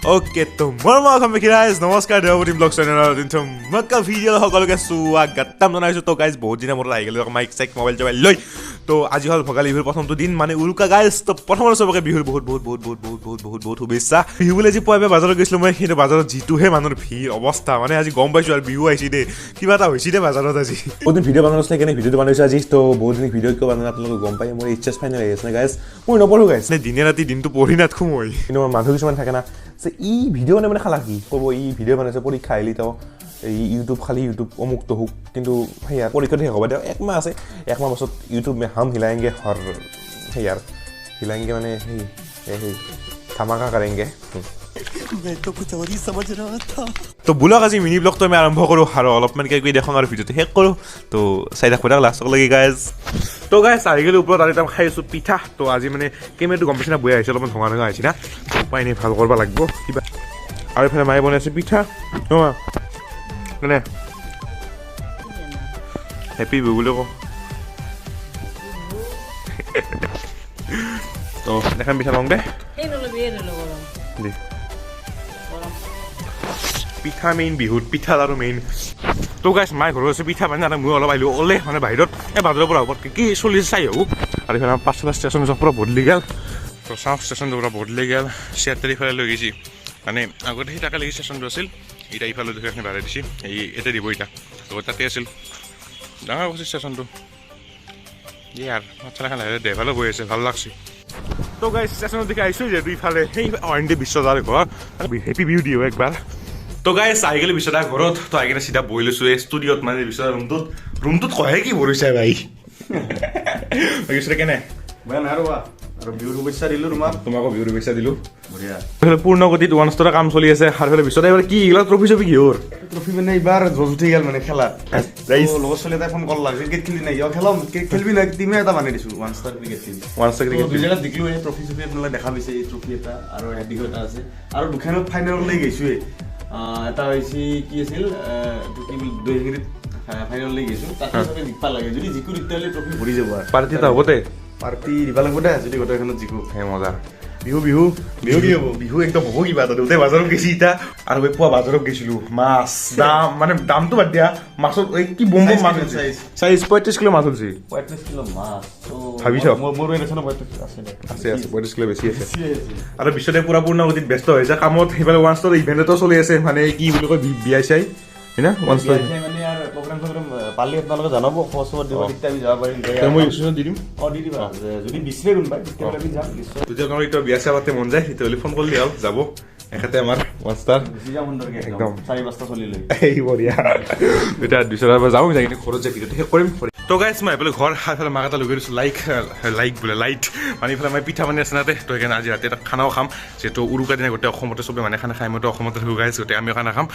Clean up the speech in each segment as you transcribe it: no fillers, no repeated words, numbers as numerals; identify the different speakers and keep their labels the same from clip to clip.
Speaker 1: okay तो मरम guys नमस्कार देवबती ब्लग चैनल मक्का भिडिओ সকলকে স্বাগতম জনাইছো তো গাইস বহুত দিনৰ মূৰত আহি গ'ল মাইক চেক মোবাইল জবাইল লৈ তো আজি হল ভগালী বিহুৰ প্ৰথমটো দিন মানে উৰুকা গাইস তো প্ৰথমৰ সবকে বিহুৰ বহুত শুভেচ্ছা বিহু বুলি যি পয়বে বাজাৰত গৈছিল মই কিন্তু বাজাৰত জিতুহে মানুহৰ ভিৰ অৱস্থা মানে আজি গম পাইছো আৰু বিহু আইছি দে কিবা এটা হৈছি দে বাজাৰত আজি বহুত ভিডিঅ' বনাইছিল কেনে ভিডিঅ'টো বনাইছো আজি তো বহুত দিন ভিডিঅ' কিয় বনাই আপোনালোক গম পাই মোৰ এইচএস ফাইনেল আহি আছে গাইস মই নপঢ়ো গাইস নে দিনে ৰাতি দিনটো পঢ়ি নাথকো মই কিন্তু মানুহ কিছুমান থাকে না যে ই ভিডিঅ' মানে খালা কি ক'ব ই ভিডিঅ' বনাইছে পৰীক্ষা আহিলি তো ইউটিউব খালি ইউটিউব অমুক্ত হোক কিন্তু সেয়া পৰীক্ষাটো শেষ হ'ব দিয়ক একমাহ আছে একমাহ পাছত ইউটিউব মে হাম হিলাएंगे হৰ সেয়াৰ হিলাएंगे মানে সেই ধামাকা কৰেंगे
Speaker 2: मैं तो कुछ और ही समझ रहा था
Speaker 1: তো বুলক আজি মিনি ব্লগটো আমি আৰম্ভ কৰোঁ আৰু অলপমান কিবা দেখোঁ আৰু ভিডিঅ'টো শেষ কৰোঁ তো চাই থাকোঁ লাষ্টলৈকে গাইজ তো গাইজ আহি গ'লে ওপৰত আৰু খাই আছোঁ পিঠা তো আজি মানে কেমেৰাটো গম পাইছে না বৈ আহিছে অলপমান ভঙা আহিছে না উপায় নাই ভাল কৰিব লাগিব কিবা আৰু এইফালে মায়ে বনাইছে পিঠা মানে হেপী বিহু বুলি কওঁ তো এখন পিঠা লওঁ দে পিঠা মেইন বিহুত পিঠা আৰু মেইন তো গাইছ মায়ে ঘৰত আছে পিঠা মানে মই অলপ আহিলোঁ ওলে মানে বাহিৰত এই বাজাৰৰ পৰা হ'ব কি চলি চাই আহোঁ আৰু এইফালে পাঁচটা ষ্টেচন পৰা বদলি গ'ল তো চাওঁ ষ্টেচনটোৰ পৰা বদলি গ'ল চিয়াৰটাৰ ইফালে লৈ গৈছে মানে আগতে সেই টাকালৈকে ষ্টেচনটো আছিল এতিয়া ইফালে দুখেৰখিনি ভাড়াই দিছে এই এতিয়া দিব এতিয়া তো তাতে আছিল ডাঙৰ কৈছে ষ্টেচনটো ইয়াৰ মাথাখান লাহে ড্ৰাইভাৰো গৈ আছে ভাল লাগছে তো গাইছ ষ্টেচনত দেখি আহিছোঁ যিহেতু ইফালে সেই অইণ্ডে বিশ্বদাৰ ঘৰ হেপী বিহু দিওঁ একবাৰ তো গাইছ আহি গ'লে বিশ্বদাৰ ঘৰত তো আহি কিনে চিধা বহি লৈছোঁ এই ষ্টুডিঅ'ত মানে বিশ্বদাৰ ৰুমটোত কহে কি ভৰিছে ভাই কেনে
Speaker 3: বেয়া নাই ৰ'বা আৰু বিহুৰ শুভেচ্ছা দিলোঁ
Speaker 1: তোমাকো বিহুৰ শুভেচ্ছা দিলোঁ
Speaker 3: বঢ়িয়া
Speaker 1: পূৰ্ণ গতিত ওৱান ষ্টাৰৰ কাম চলি আছে আৰু এইফালে বিশ্বদাৰ এইবাৰ কি এইবিলাক ট্ৰফি চফি কিহৰ
Speaker 3: ট্ৰফি মানে এইবাৰ জজ উঠি গ'ল মানে খেলা লগৰ ছোৱালী এটাই ফোন কৰলা ক্ৰিকেট খেলি নাই খেলাম খেলবি নাই টিমে এটা বানাই দিছোঁ ওৱান ষ্টাৰ ক্ৰিকেট টিম দুই জেগাত জিকিলোঁ এই ট্ৰফি চফি আপোনালোকে দেখা পাইছে এই ট্ৰফি এটা আৰু হেডিকো এটা আছে আৰু দুখানত ফাইনেললৈ গৈছোঁৱে এটা হৈছে কি আছিল কি বুলি দৈহিংগিৰিত ফাইনেললৈ গৈছোঁ তাতে চবে জিকিব লাগে যদি জিকো তেতিয়াহ'লে ট্ৰফি ভৰি যাব আৰু
Speaker 1: পাৰ্টি এটা হ'বতে
Speaker 3: পাৰ্টি দিব লাগিব দে যদি গোটেইখনত জিকো
Speaker 1: হে মজা বিহু বিহু বিহু কি হ'ব বিহু একদম হ'ব কিবা এটা দেউতাই বাজাৰত গৈছে এতিয়া আৰু পুৱা বাজাৰত গৈছিলোঁ মাছ দাম মানে দামটো বাদ দিয়া মাছৰ এই কি বম বম মাছ চাইজ 35 কিলো মাছ হৈছে
Speaker 3: 35 কিলো মাছ
Speaker 1: ভাবিছ
Speaker 3: মোৰ ৰেচনৰ 35 আছে
Speaker 1: আছে 35 কিলো বেছি আছে আৰু বিশ্বতে পুৰা পূৰ্ণ গতিত ব্যস্ত হৈছে কামত সেইফালে ওৱান ষ্টাৰ ইভেণ্টতো চলি আছে মানে কি বুলি কয় বিয়াই চাই হয়না ওৱান ষ্টাৰ
Speaker 3: মানে আৰু প্ৰগ্ৰাম পালি আপোনালোকে জনাব খবৰ দিব তেতিয়া আমি যাব পাৰিম
Speaker 1: মই ইনষ্ট্ৰুমেণ্ট দি দিম
Speaker 3: দি দিবা যদি বিচাৰে কোনোবাই তেতিয়াহ'লে আমি যাম নিশ্চয়
Speaker 1: যদি আপোনাৰ এতিয়া বিয়া চিয়া পাতে মন যায় তেতিয়াহ'লে ফোন কৰিলে হ'ল যাব এখেতে আমাৰ ওৱান ষ্টাৰ
Speaker 3: একদম 4-5টা চলি লৈ
Speaker 1: এই বঢ়িয়া এতিয়া 200 পৰা যাওঁ যাই কিনে ঘৰত যাই ভিডিঅ'টো শেষ কৰিম তো গাইছ মই এইফালে ঘৰ এইফালে মাক এটা লৈ গৈছোঁ লাইক বোলে লাইট মানে এইফালে মই পিঠা বনাই আছে নাতে তো সেইকাৰণে আজি ৰাতি এটা খানাও খাম যিহেতু উৰুকা দিনা গোটেই অসমতে চবে মানে খানা খাই মইতো অসমতে থাকোঁ গাইছ গোটেই আমিও খানা খাম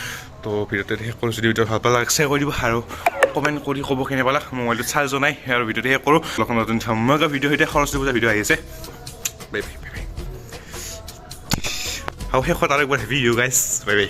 Speaker 1: তো ভিডিঅ'টো শেষ কৰোঁ যদি ভিডিঅ' ভাল পালে শ্বেয়াৰ কৰি দিব আৰু কমেণ্ট কৰি ক'ব কেনে পালা মোবাইলটোত চাৰ্জ নাই আৰু ভিডিঅ'টো শেষ কৰোঁ লক্ষণ নতুন ধুনীয়া ভিডিঅ' সৈতে সৰস্বতী পূজা ভিডিঅ' আহি আছে বাই বাই আৰু শেষত আৰু একবাৰ ভিডিঅ' গাইছ বাই বাই